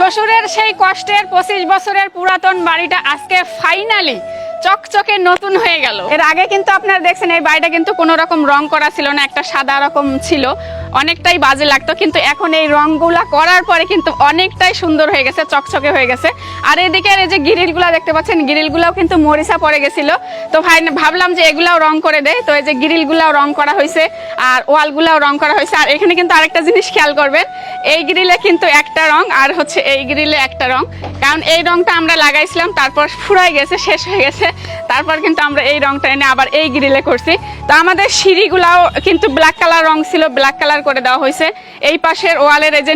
শ্বশুরের সেই কষ্টের 25 বছরের পুরাতন বাড়িটা আজকে ফাইনালি চকচকে নতুন হয়ে গেল। এর আগে কিন্তু আপনারা দেখছেন এই বাড়িটা কিন্তু কোনো রকম রং করা ছিল না, একটা সাদা রকম ছিল, অনেকটাই বাজে লাগতো। কিন্তু এখন এই রংগুলা করার পরে কিন্তু অনেকটাই সুন্দর হয়ে গেছে, চকচকে হয়ে গেছে। আর এদিকে এই যে গ্রিলগুলা দেখতে পাচ্ছেন, গ্রিলগুলাও কিন্তু মরিচা পড়ে গেছিল, তো ভাবলাম যে এগুলাও রং করে দেয়। তো এই যে গ্রিলগুলাও রং করা হয়েছে আর ওয়ালগুলাও রং করা হয়েছে। আর এখানে কিন্তু আরেকটা জিনিস খেয়াল করবেন, এই গ্রিলে কিন্তু একটা রং আর হচ্ছে এই গ্রিলে একটা রং, কারণ এই রংটা আমরা লাগাইছিলাম তারপর ফুরাই গেছে, শেষ হয়ে গেছে, তারপর কিন্তু আমরা এই রংটা এনে আবার এই গ্রিলে করছি। তো আমাদের সিঁড়িগুলাও কিন্তু ব্ল্যাক কালার রং ছিল, ব্ল্যাক কালার করে দেওয়া হয়েছে। এই পাশের ওয়ালের এই যে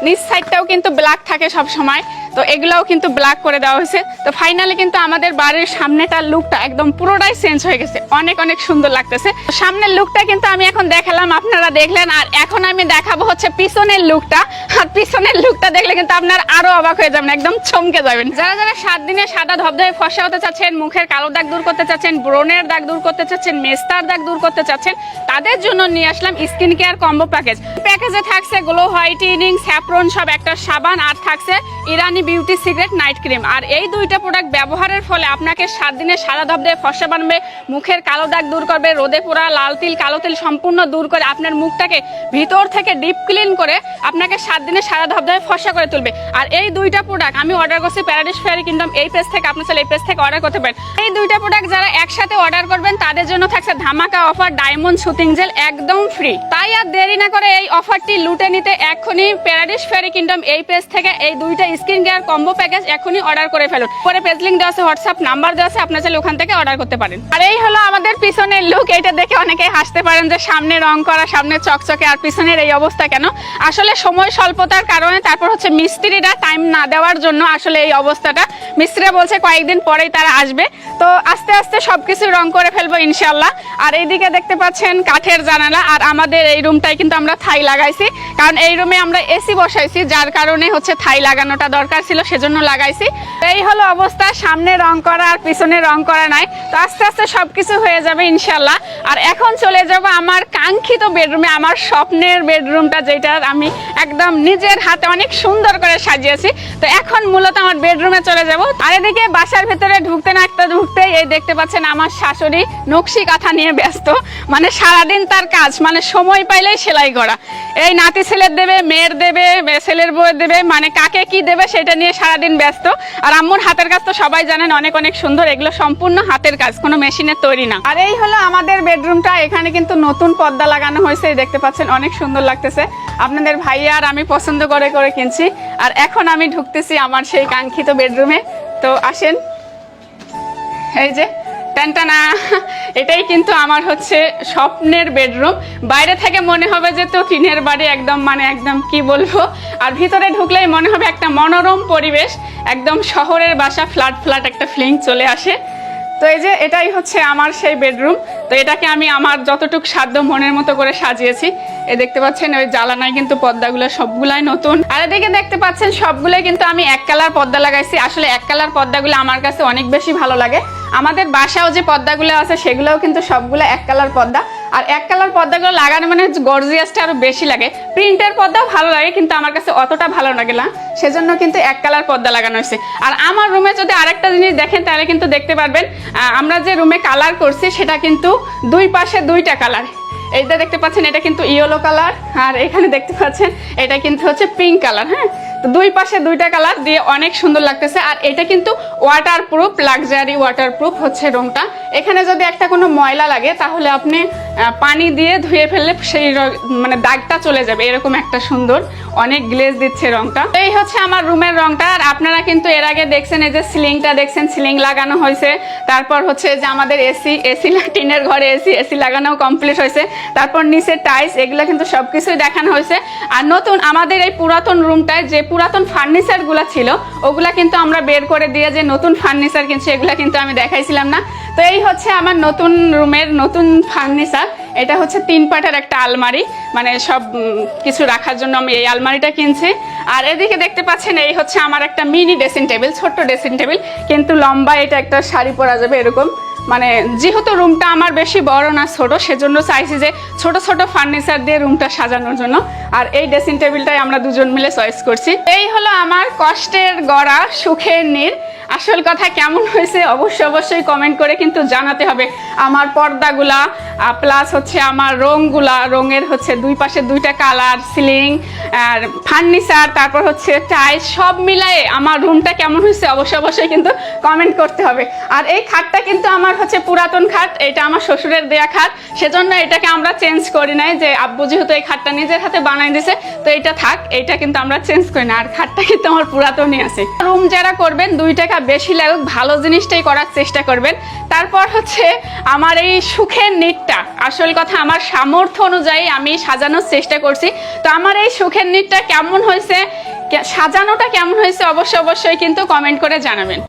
নিচ সাইডটাও কিন্তু ব্ল্যাক থাকে সব সময়, তো এগুলাও কিন্তু ব্ল্যাক করে দেওয়া হয়েছে। তো ফাইনালি কিন্তু আমাদের বাড়ির সামনেটার লুকটা একদম পুরোটাই চেঞ্জ হয়ে গেছে, অনেক অনেক সুন্দর লাগতেছে। সামনের লুকটা কিন্তু আমি এখন দেখালাম, আপনারা দেখলেন। আর এখন আমি দেখাবো হচ্ছে পিছনের লুকটা। আর পিছনের লুকটা দেখলে কিন্তু আপনারা আরো অবাক হয়ে যাবেন, একদম চমকে যাবেন। যারা যারা 7 দিনে সাদা ধবধবে ফর্সা হতে চাচ্ছেন, মুখের কালো দাগ দূর করতে চাচ্ছেন, ব্রণের দাগ দূর করতে চাচ্ছেন, মেস্তার দাগ দূর করতে চাচ্ছেন, তাদের জন্য নিয়ে আসলাম স্কিন কেয়ার কম্বো প্যাকেজ। প্যাকেজে থাকছে গ্লো হোয়াইটেনিং, স্যাফরন সব একটা সাবান, আর থাকছে ইরানি বিউটি সিক্রেট নাইট ক্রিম। আর এই দুইটা প্রোডাক্ট ব্যবহারের ফলে আপনাকে 7 দিনে সাদা ধবধবে ফর্সা বানাবে, মুখের কালো দাগ দূর করবে, রোদে পোড়া লাল তিল কালো তিল সম্পূর্ণ দূর করে আপনার মুখটাকে ভিতর থেকে ডিপ ক্লিন করে আপনাকে 7 দিনে সাদা ধবধবে ফর্সা করে তুলবে। আর এই দুইটা প্রোডাক্ট আমি অর্ডার করছি প্যারাডাইস ফেয়ারি কিংডম এই পেজ থেকে, আপনি চাইলে এই পেজ থেকে অর্ডার করতে পারেন। এই দুইটা প্রোডাক্ট যারা একসাথে অর্ডার করবেন তাদের জন্য থাকছে ধামাকা অফার, ডায়মন্ড শুটিং জেল একদম ফ্রি। তাই আর দেরি না করে এই অফারটি লুটে নিতে এখনই প্যারাডাইস ফেয়ারি কিংডম এই পেজ থেকে এই দুইটা স্কিন কেয়ার কম্বো প্যাকেজ এখনই অর্ডার করে ফেলুন। পরে পেজ লিংক দেওয়া আছে, হোয়াটসঅ্যাপ নাম্বার দেওয়া আছে, আপনারা চাইলে ওখান থেকে অর্ডার করতে পারেন। আর এই হলো আমাদের পিছনের লুক। এটা দেখে অনেকেই হাসতে পারেন যে সামনে রং করা, সামনে চকচকে, আর পিছনের এই অবস্থা কেন? আসলে সময় স্বল্পতার কারণে, তারপর হচ্ছে মিস্ত্রিরা টাইম না দেওয়ার জন্য আসলে এই অবস্থাটা। মিস্ত্রিরা বলছে কয়েকদিন পরেই তারা আসবে, তো আস্তে আস্তে সবকিছু রং করে ফেলবো ইনশাল্লাহ। আর এইদিকে দেখতে পাচ্ছেন কাঠের জানালা। আর আমাদের এই রুমটাই কিন্তু আমরা থাই লাগাইছি, কারণ এই রুমে আমরা এসি বসাইছি, যার কারণে হচ্ছে থাই লাগানোটা দরকার ছিল, সেজন্য লাগাইছি। এই হলো অবস্থা, সামনে রং করা আর পিছনে রং করা নাই। তো আস্তে আস্তে সবকিছু হয়ে যাবে ইনশাল্লাহ। আর এখন চলে যাব আমার কাঙ্ক্ষিত বেডরুমে, আমার স্বপ্নের বেডরুমটা, যেটা আমি একদম নিজের হাতে অনেক সুন্দর করে সাজিয়েছি। তো এখন মূলত আমার বেডরুমে চলে যাব। আর এদিকে বাসার ভেতরে ঢুকতে না একটা ঢুকতেই এই দেখতে পাচ্ছেন আমার শাশুড়ি নকশি কাঁথা নিয়ে ব্যস্ত, মানে সারাদিন তার কাজ, মানে সময় পাইলেই সেলাই করা। এই নাতি ছেলের দেবে, মেয়ের দেবে, ছেলের বউয়ের দেবে, মানে কাকে কি দেবে সেটা নিয়ে সারাদিন ব্যস্ত। আর আম্মুর হাতের কাজ তো সবাই জানেন অনেক অনেক সুন্দর, এগুলো সম্পূর্ণ হাতের কাজ, কোনো মেশিনের তৈরি না। আর এই হলো আমাদের বেডরুমটা। এখানে কিন্তু নতুন পর্দা লাগানো হয়েছে, দেখতে পাচ্ছেন অনেক সুন্দর লাগতেছে। আপনাদের ভাইয়া আর আমি পছন্দ করে করে কিনছি। আর এখন আমি ঢুকতেছি আমার সেই কাঙ্ক্ষিত বেডরুমে। তো আসেন, এই যে টানটানা, এটাই কিন্তু আমার হচ্ছে স্বপ্নের বেডরুম। বাইরে থেকে মনে হবে যে তো টিনের বাড়ি, একদম মানে একদম কি বলবো। আর ভিতরে ঢুকলেই মনে হবে একটা মনোরম পরিবেশ, একদম শহরের বাসা, ফ্ল্যাট ফ্ল্যাট একটা ফিলিং চলে আসে। তো এই যে এটাই হচ্ছে আমার সেই বেডরুম। তো এটাকে আমি আমার যতটুকু সাধ্য মনের মতো করে সাজিয়েছি। এই দেখতে পাচ্ছেন ওই জ্বালানায় কিন্তু পর্দাগুলো সবগুলাই নতুন। আর এদিকে দেখতে পাচ্ছেন সবগুলোই কিন্তু আমি এক কালার পর্দা লাগাইছি। আসলে এক কালার পর্দাগুলো আমার কাছে অনেক বেশি ভালো লাগে। আমাদের বাসাও যে পর্দাগুলো আছে সেগুলোও কিন্তু সবগুলো এক কালার পর্দা। আর এক কালার পর্দাগুলো লাগানো মানে গর্জিয়াসটা আরো বেশি লাগে। প্রিন্টের পর্দাও ভালো লাগে, কিন্তু আমার কাছে অতটা ভালো লাগে না, সেজন্য কিন্তু এক কালার পর্দা লাগানো হয়েছে। আর আমার রুমে যদি আরেকটা জিনিস দেখেন তাহলে কিন্তু দেখতে পারবেন, আমরা যে রুমে কালার করছি সেটা কিন্তু দুই পাশে দুইটা কালার। এইটা দেখতে পাচ্ছেন, এটা কিন্তু ইয়েলো কালার, আর এখানে দেখতে পাচ্ছেন এটা কিন্তু হচ্ছে পিঙ্ক কালার। হ্যাঁ, তো দুই পাশে দুইটা কালার দিয়ে অনেক সুন্দর লাগতেছে। আর এটা কিন্তু ওয়াটারপ্রুফ, লাক্সারি ওয়াটারপ্রুফ হচ্ছে রুমটা। এখানে যদি একটা কোনো ময়লা লাগে তাহলে আপনি পানি দিয়ে ধুয়ে ফেললে সেই মানে দাগটা চলে যাবে, এরকম একটা সুন্দর অনেক গ্লেজ দিচ্ছে রংটা। এই হচ্ছে আমার রুমের রংটা। আর আপনারা কিন্তু এর আগে দেখছেন এই যে সিলিংটা দেখছেন, সিলিং লাগানো হয়েছে। তারপর হচ্ছে যে আমাদের এসি টিনের ঘরে এসি লাগানো কমপ্লিট হয়েছে। তারপর নিচে টাইলস, এগুলো কিন্তু সবকিছুই দেখানো হয়েছে। আর নতুন আমাদের এই পুরাতন রুমটায় যে পুরাতন ফার্নিচারগুলো ছিল ওগুলা কিন্তু আমরা বের করে দিয়ে যে নতুন ফার্নিচার কিনছি, এগুলা কিন্তু আমি দেখাইছিলাম না। তো এই হচ্ছে আমার নতুন রুমের নতুন ফার্নিচার। এটা হচ্ছে 3 পাটের একটা আলমারি, মানে সব কিছু রাখার জন্য আমি এই আলমারিটা কিনছি। আর এদিকে দেখতে পাচ্ছেন এই হচ্ছে আমার একটা মিনি ড্রেসিং টেবিল, ছোট্ট ড্রেসিং টেবিল, কিন্তু লম্বা, এটা একটা শাড়ি পরা যাবে এরকম। মানে যেহেতু রুমটা আমার বেশি বড় না ছোট, সেজন্য চাইছি যে ছোট ছোট ফার্নিচার দিয়ে রুমটা সাজানোর জন্য। আর এই ড্রেসিং টেবিলটাই আমরা দুজন মিলে চয়েস করছি। এই হলো আমার কষ্টের গড়া সুখের নীড়। আসল কথা কেমন হয়েছে অবশ্যই কমেন্ট করে কিন্তু জানাতে হবে। আমার পর্দাগুলা প্লাস হচ্ছে আমার রঙের হচ্ছে দুই পাশে দুইটা কালার, সিলিং আর ফার্নিচার, তারপর হচ্ছে টাইলস, সব মিলায়ে আমার রুমটা কেমন হয়েছে অবশ্যই কিন্তু কমেন্ট করতে হবে। আর এই খাটটা কিন্তু আমার হচ্ছে পুরাতন খাট, এটা আমার শ্বশুরের দেয়া খাট, সেজন্য এটাকে আমরা চেঞ্জ করি নাই। যে আব্বু যেহেতু এই খাটটা নিজের হাতে বানাই দিয়েছে, তো এটা থাক, এটা কিন্তু আমরা চেঞ্জ করি না। আর খাটটা কিন্তু আমার পুরাতনই আছে। রুম যারা করবেন 2 টাকা বেশি লাগুক, ভালো জিনিসটাই করার চেষ্টা করবেন। তারপর হচ্ছে আমার এই সুখের নীড়টা, আসল কথা আমার সামর্থ্য অনুযায়ী আমি সাজানোর চেষ্টা করছি। তো আমার এই সুখের নীড়টা কেমন হয়েছে, সাজানোটা কেমন হয়েছে অবশ্যই কিন্তু কমেন্ট করে জানাবেন।